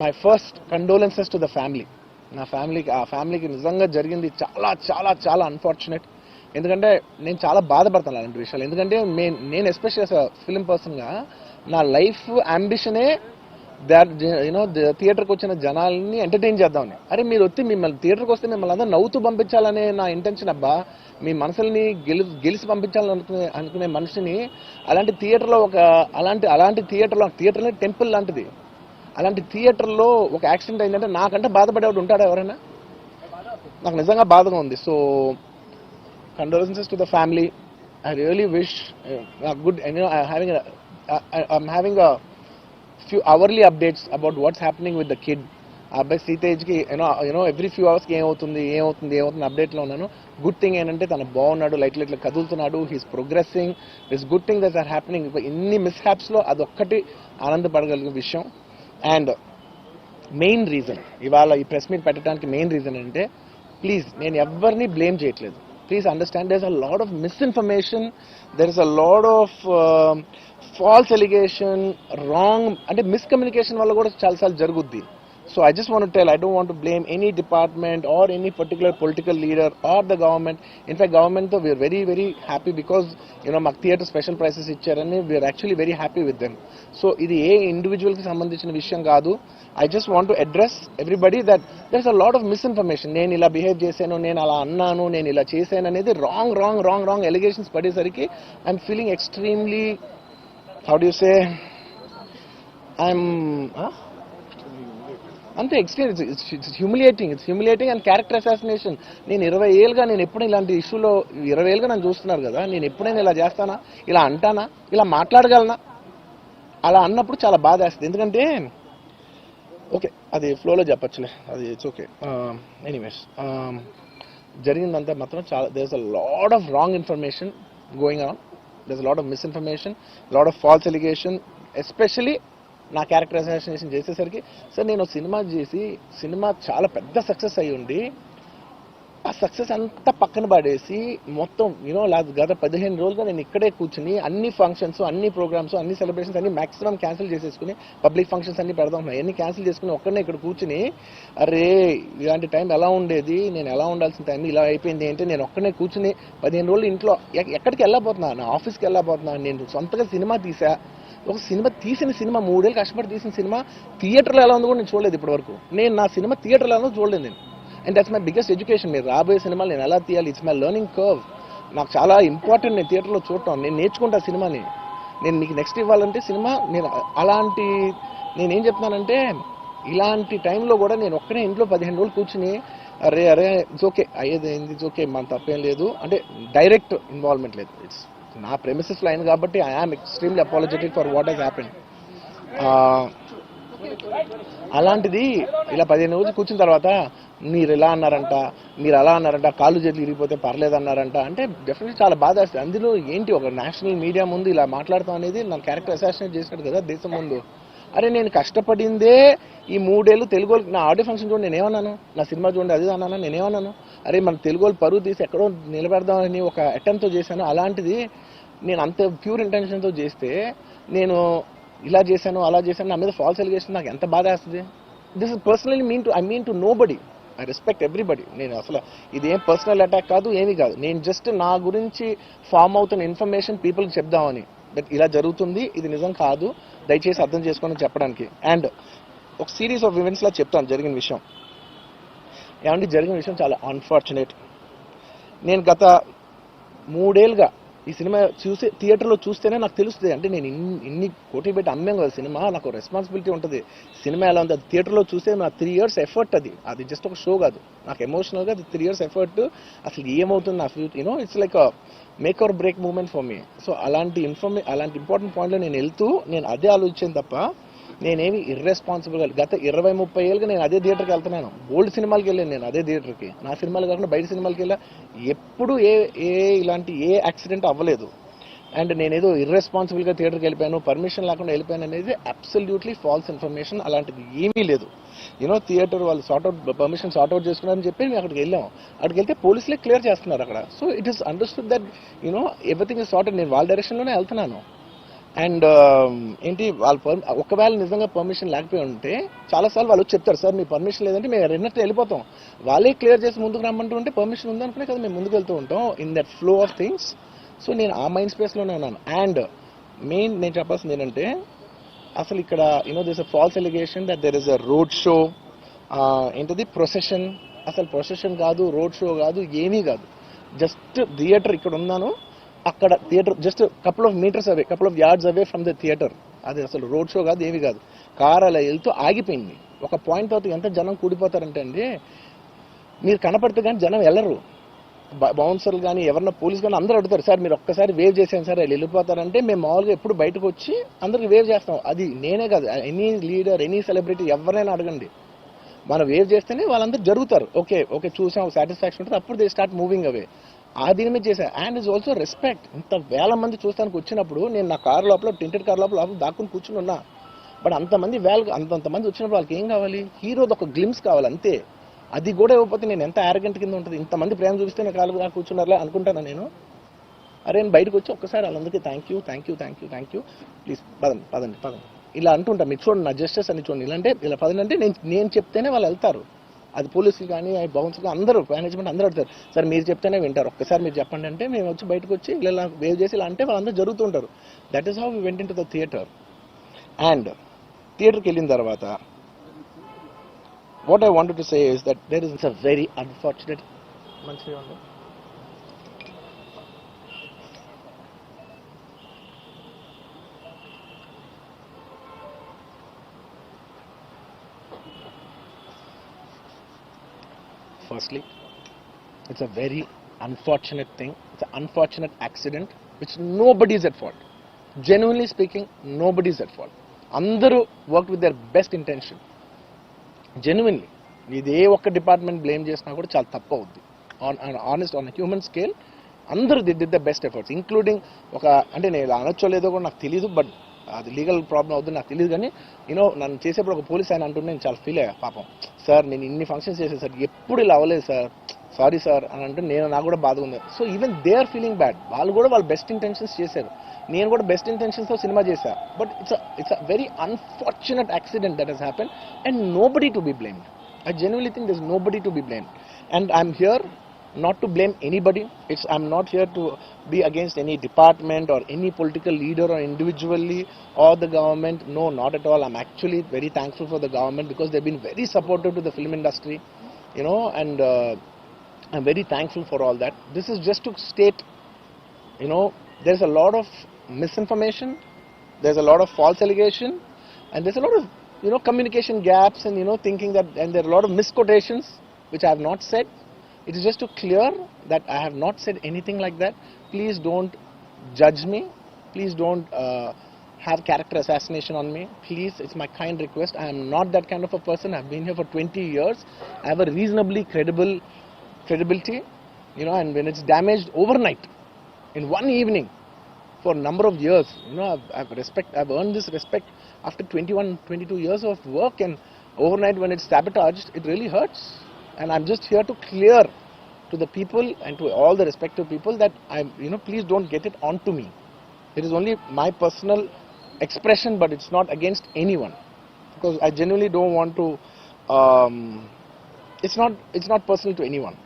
My first condolences to the family. నా ఫ్యామిలీకి నిజంగా జరిగింది చాలా చాలా చాలా అన్ఫార్చునేట్. ఎందుకంటే నేను చాలా బాధపడతాను అలాంటి విషయాలు. ఎందుకంటే నేను ఎస్పెషల్లీ ఫిలిం పర్సన్గా నా లైఫ్ అంబిషనే థియేటర్కి వచ్చిన జనాల్ని ఎంటర్టైన్ చేద్దామని. అరే మీరు వచ్చి మిమ్మల్ని థియేటర్కి వస్తే మిమ్మల్ని అందరూ నవ్వుతూ పంపించాలనే నా ఇంటెన్షన్ అబ్బా. మీ మనసుల్ని గెలిచి పంపించాలని అనుకునే మనిషిని అలాంటి థియేటర్లో అలాంటి థియేటర్లో టెంపుల్ లాంటిది, అలాంటి థియేటర్లో ఒక యాక్సిడెంట్ అయిందంటే నాకంటే బాధపడేవాడు ఉంటాడా ఎవరైనా? నాకు నిజంగా బాధగా ఉంది. So condolences to the family. I really wish good. I'm having a few hourly updates about what's happening with the kid. అబ్బాయి సీతేజ్కి ఎవ్రీ ఫ్యూ అవర్స్కి ఏమవుతుంది అప్డేట్లో ఉన్నాను. గుడ్ థింగ్ ఏంటంటే తను బాగున్నాడు, లైట్ కదులుతున్నాడు, he's progressing. This good thing that's are happening. ఇన్ని మిస్హ్యాప్స్లో అదొక్కటి ఆనందపడగలిగే విషయం. అండ్ మెయిన్ రీజన్ ఇవాళ ఈ ప్రెస్ మీట్ పెట్టడానికి మెయిన్ రీజన్ అంటే, ప్లీజ్ నేను ఎవరిని బ్లేమ్ చేయట్లేదు. Please understand, there is a lot of misinformation, there is a lot of false allegation, wrong అంటే మిస్కమ్యూనికేషన్ వల్ల కూడా చాలాసార్లు జరుగుద్ది. So I just want to tell, I don't want to blame any department or any particular political leader or the government. In fact, government though we are very very happy because మాకు theatre special prices ఇచ్చారని we are actually very happy with them. So ఇది ఏ individual కి సంబంధించిన విషయం కాదు. I just want to address everybody that there is a lot of misinformation. నేను ఇలా behave చేశాను, నేను అలా అన్నాను, నేను ఇలా చేశాను అనేది రాంగ్ ఎలిగేషన్స్ పడేసరికి I'm feeling extremely, how do you say, అంతే experience. It's humiliating and character assassination. నేను 20 ఏళ్ళుగా నేను ఎప్పుడు ఇలాంటి ఇష్యూలో 20 ఏళ్ళుగా నన్ను చూస్తున్నారు కదా, నేను ఎప్పుడైనా ఇలా చేస్తానా, ఇలా అంటానా, ఇలా మాట్లాడగలనా? అలా అన్నప్పుడు చాలా బాధ వేస్తుంది. ఎందుకంటే ఓకే అది ఫ్లోలో చెప్పచ్చులే, అది ఇట్స్ ఓకే. ఎనీవేస్ జరిగిందంతా మాత్రం చాలా, there is a lot of wrong information going on, there is a lot of misinformation, lot of false allegation. Especially నా క్యారెక్టర్ అసాసినేషన్ చేసేసరికి, సార్ నేను సినిమా చేసి సినిమా చాలా పెద్ద సక్సెస్ అయ్యి ఉండి ఆ సక్సెస్ అంతా పక్కన పడేసి మొత్తం గత 15 రోజులుగా నేను ఇక్కడే కూర్చుని అన్ని ఫంక్షన్స్, అన్ని ప్రోగ్రామ్స్, అన్ని సెలబ్రేషన్స్ అన్ని మాక్సిమం క్యాన్సిల్ చేసేసుకుని, పబ్లిక్ ఫంక్షన్స్ అన్ని పెడదాం అన్ని క్యాన్సిల్ చేసుకుని ఒక్కడనే ఇక్కడ కూర్చుని, అరే ఇలాంటి టైం ఎలా ఉండేది, నేను ఎలా ఉండాల్సిన టైం ఇలా అయిపోయింది ఏంటి, నేను ఒక్కడనే కూర్చుని 15 రోజులు ఇంట్లో ఎక్కడికి వెళ్ళబోతున్నా, నా ఆఫీస్కి వెళ్ళబోతున్నా, నేను సొంతగా సినిమా తీసా. ఒక తీసిన సినిమా 3 ఏళ్ళు కష్టపడి తీసిన సినిమా థియేటర్లో ఎలా ఉందో కూడా నేను చూడలేదు ఇప్పటి వరకు. నేను నా సినిమా థియేటర్లో ఎలా ఉందో చూడలేదు నేను. And that's my biggest education. మీరు రాబోయే సినిమాలు నేను ఎలా తీయాలి, ఇట్స్ మై లెర్నింగ్ కర్వ్. నాకు చాలా ఇంపార్టెంట్ నేను థియేటర్లో చూడటం. నేను నేర్చుకుంటా సినిమాని. నేను మీకు నెక్స్ట్ ఇవ్వాలంటే సినిమా నేనేం చెప్తున్నానంటే, ఇలాంటి టైంలో కూడా నేను ఒక్కనే ఇంట్లో 15 రోజులు కూర్చుని అరే ఇట్స్ ఓకే అయ్యేది అయింది, ఇట్స్ ఓకే మన తప్పేం లేదు అంటే డైరెక్ట్ ఇన్వాల్వ్మెంట్ లేదు. ఇట్స్ నా ప్రెమిసెస్లో అయింది కాబట్టి I am extremely apologetic for what has happened. అలాంటిది ఇలా 15 రోజులు కూర్చున్న తర్వాత మీరు ఇలా అన్నారంట, మీరు అలా అన్నారంట, కాళ్ళు చేతులు ఇరిగిపోతే పర్లేదు అన్నారంట అంటే డెఫినెట్లీ చాలా బాధ వేస్తుంది. అందులో ఏంటి ఒక నేషనల్ మీడియా ముందు ఇలా మాట్లాడతాం అనేది నా క్యారెక్టర్ అసాసినేట్ చేసినట్టు కదా దేశం ముందు. అరే నేను కష్టపడిందే ఈ 3 ఏళ్ళు తెలుగు వాళ్ళకి. నా ఆడియో ఫంక్షన్ చూడండి నేనేమన్నాను, నా సినిమా చూడండి అది అన్నాను, నేనేమన్నాను, అరే మన తెలుగు వాళ్ళు పరువు తీసి ఎక్కడో నిలబెడదామని ఒక అటెంప్ట్తో చేశాను. అలాంటిది నేను అంత ప్యూర్ ఇంటెన్షన్తో చేస్తే నేను ఇలా చేశాను అలా చేశాను, నా మీద ఫాల్స్ ఎలిగేషన్, నాకు ఎంత బాధ వేస్తుంది. This is personally I mean to nobody. I respect everybody. నేను అసలు ఇదేం పర్సనల్ అటాక్ కాదు, ఏమీ కాదు. నేను జస్ట్ నా గురించి ఫామ్ అవుతున్న ఇన్ఫర్మేషన్ పీపుల్కి చెప్దామని, బట్ ఇలా జరుగుతుంది, ఇది నిజం కాదు, దయచేసి అర్థం చేసుకోమని చెప్పడానికి. అండ్ ఒక సిరీస్ ఆఫ్ ఈవెంట్స్లా చెప్తాను జరిగిన విషయం. ఏమంటే జరిగిన విషయం చాలా అన్ఫార్చునేట్. నేను గత 3 ఏళ్ళుగా ఈ సినిమా థియేటర్లో చూస్తేనే నాకు తెలుస్తుంది. అంటే నేను ఇన్ని కోట్లు పెట్టి అమ్మాం కదా సినిమా, నాకు రెస్పాన్సిబిలిటీ ఉంటుంది. సినిమా ఎలా ఉంది అది థియేటర్లో చూస్తే నా 3 years ఎఫర్ట్, అది జస్ట్ ఒక షో కాదు, నాకు ఎమోషనల్గా అది 3 years ఎఫర్ట్. అసలు ఏమవుతుంది నా future, it's like make or break moment for me. So అలాంటి ఇంపార్టెంట్ పాయింట్లో నేను వెళ్తూ నేను అదే ఆలోచించాను తప్ప నేనేమి ఇర్రెస్పాన్సిబుల్గా గత 20-30 ఏళ్ళుగా నేను అదే థియేటర్కి వెళ్తున్నాను. ఓల్డ్ సినిమాలకి వెళ్ళాను నేను అదే థియేటర్కి. నా సినిమాలు కాకుండా బయట సినిమాలకి వెళ్ళా. ఎప్పుడు ఇలాంటి యాక్సిడెంట్ అవ్వలేదు. అండ్ నేనేదో ఇర్రెస్పాన్సిబుల్గా థియేటర్కి వెళ్ళిపోయాను, పర్మిషన్ లేకుండా వెళ్ళిపోయాను అనేది అబ్సల్యూట్లీ ఫాల్స్ ఇన్ఫర్మేషన్. అలాంటిది ఏమీ లేదు. థియేటర్ వాళ్ళు పర్మిషన్ సార్ట్అవుట్ చేసుకున్నారని చెప్పి మేము అక్కడికి వెళ్ళాము. అక్కడికి వెళ్తే పోలీసులే క్లియర్ చేస్తున్నారు అక్కడ. So it is understood that everything is sorted. నేను వాళ్ళ డైరెక్షన్లోనే వెళ్తున్నాను. అండ్ ఏంటి వాళ్ళు ఒకవేళ నిజంగా పర్మిషన్ లేకపోయి ఉంటే చాలాసార్లు వాళ్ళు వచ్చి చెప్తారు, సార్ మీ పర్మిషన్ లేదంటే మేము రెండింటి వెళ్ళిపోతాం. వాళ్ళే క్లియర్ చేసి ముందుకు రమ్మంటూ ఉంటే పర్మిషన్ ఉందనుకునే కదా మేము ముందుకు వెళ్తూ ఉంటాం in that flow of things. So నేను ఆ మైండ్ స్పేస్లోనే ఉన్నాను. అండ్ మెయిన్ నేను చెప్పాల్సింది ఏంటంటే, అసలు ఇక్కడ this a false allegation that there is a road show, ఏంటది ప్రొసెషన్. అసలు ప్రొసెషన్ కాదు, రోడ్ షో కాదు, ఏమీ కాదు. జస్ట్ థియేటర్ ఇక్కడ ఉన్నాను, అక్కడ theatre just couple of metres away, couple of yards away from the theatre. అది అసలు రోడ్ షో కాదు, ఏమీ కాదు. కార్ అలా వెళ్తూ ఆగిపోయింది. ఒక పాయింట్ తర్వాత ఎంత జనం కూడిపోతారంటే అండి, మీరు కనపడితే కానీ జనం వెళ్ళరు. బౌన్సర్లు కానీ ఎవరన్నా పోలీస్ కానీ అందరూ అడుగుతారు, సార్ మీరు ఒక్కసారి వేవ్ చేసాను సార్ వాళ్ళు వెళ్ళిపోతారంటే మేము మామూలుగా ఎప్పుడు బయటకు వచ్చి అందరికి వేవ్ చేస్తాం. అది నేనే కాదు, ఎనీ లీడర్, ఎనీ సెలబ్రిటీ ఎవరైనా అడగండి, మనం వేవ్ చేస్తేనే వాళ్ళందరూ జరుగుతారు. ఓకే ఓకే చూసాం, సాటిస్ఫాక్షన్ ఉంటుంది, అప్పుడు దే స్టార్ట్ మూవింగ్ అవే. ఆ దీని మీద చేశాను. And is also respect. ఇంత వేల మంది చూస్తానికి వచ్చినప్పుడు నేను నా కార్ లోపల, టెంటెడ్ కార్ లోపల దాక్కుని కూర్చుని ఉన్నా. బట్ అంతమంది అంతమంది వచ్చినప్పుడు వాళ్ళకి ఏం కావాలి? హీరోది ఒక గ్లిమ్స్ కావాలి అంతే. అది కూడా ఇవ్వకపోతే నేను ఎంత యారగెంట్ కింద ఉంటుంది. ఇంతమంది ప్రేమ చూపిస్తే నేను కాలు కూర్చున్నారులే అనుకుంటాను నేను. అరే నేను బయటకు వచ్చి ఒక్కసారి వాళ్ళందరికీ thank you thank you thank you thank you, please పదండి పదండి పదండి ఇలా అంటుంటా. మీరు చూడండి నా జస్టిస్ అని చూడండి. ఇలాంటే ఇలా పదండి అంటే నేను చెప్తేనే వాళ్ళు వెళ్తారు. అది పోలీసులు కానీ బౌన్సర్లు కానీ అందరూ, మేనేజ్మెంట్ అందరూ అడుగుతారు, సార్ మీరు చెప్తేనే వింటారు, ఒక్కసారి మీరు చెప్పండి అంటే మేము వచ్చి బయటకు వచ్చి ఇలా వేవ్ చేసి ఇలా అంటే వాళ్ళందరూ జరుగుతుంటారు. That is how we went into the theatre. And థియేటర్కి వెళ్ళిన తర్వాత what I wanted to say is that there is a very unfortunate firstly it's a very unfortunate thing, it's an unfortunate accident which nobody is at fault. Genuinely speaking, nobody is at fault. Andaru worked with their best intention. Genuinely ఇది ఏ ఒక్క department blame చేసినా కూడా చాలా తప్పు అవుద్ది. Honest on human scale అందరూ did the best efforts, including ఒక అంటే నేను అనొచ్చో లేదో కూడా నాకు తెలియదు, బట్ అది లీగల్ ప్రాబ్లం అవుతుంది నాకు తెలియదు. కానీ నన్ను చేసేప్పుడు ఒక పోలీస్ ఆయన అంటుంటే నేను చాలా ఫీల్ అయ్యా. పాపం సార్ నేను ఇన్ని ఫంక్షన్స్ చేశాను సార్, ఎప్పుడు ఇలా అవ్వలేదు సార్, సారీ సార్ అని అంటే నాకు కూడా బాధగా ఉంది. So even they are feeling bad. వాళ్ళు కూడా వాళ్ళ బెస్ట్ ఇంటెన్షన్స్ చేశారు, నేను కూడా బెస్ట్ ఇంటెన్షన్స్తో సినిమా చేశా. But it's a very unfortunate accident that has happen and nobody to be blamed. I genuinely think there's nobody to be blamed. And I'm here not to blame anybody. I'm not here to be against any department or any political leader or individually or the government. No, not at all. I'm actually very thankful for the government because they've been very supportive to the film industry, and I'm very thankful for all that. This is just to state, there's a lot of misinformation, there's a lot of false allegation, and there's a lot of communication gaps and thinking that, and there are a lot of misquotations which I have not said. It is just to clear that I have not said anything like that. Please don't judge me, please don't have character assassination on me, please. It's my kind request. I am not that kind of a person. I've been here for 20 years. I have a reasonably credibility, and when it's damaged overnight in one evening for a number of years, I've earned this respect after 21-22 years of work, and overnight when it's sabotaged, it really hurts. And I'm just here to clear to the people and to all the respective people that please don't get it onto me. It is only my personal expression, but it's not against anyone, because I genuinely don't want to it's not personal to anyone.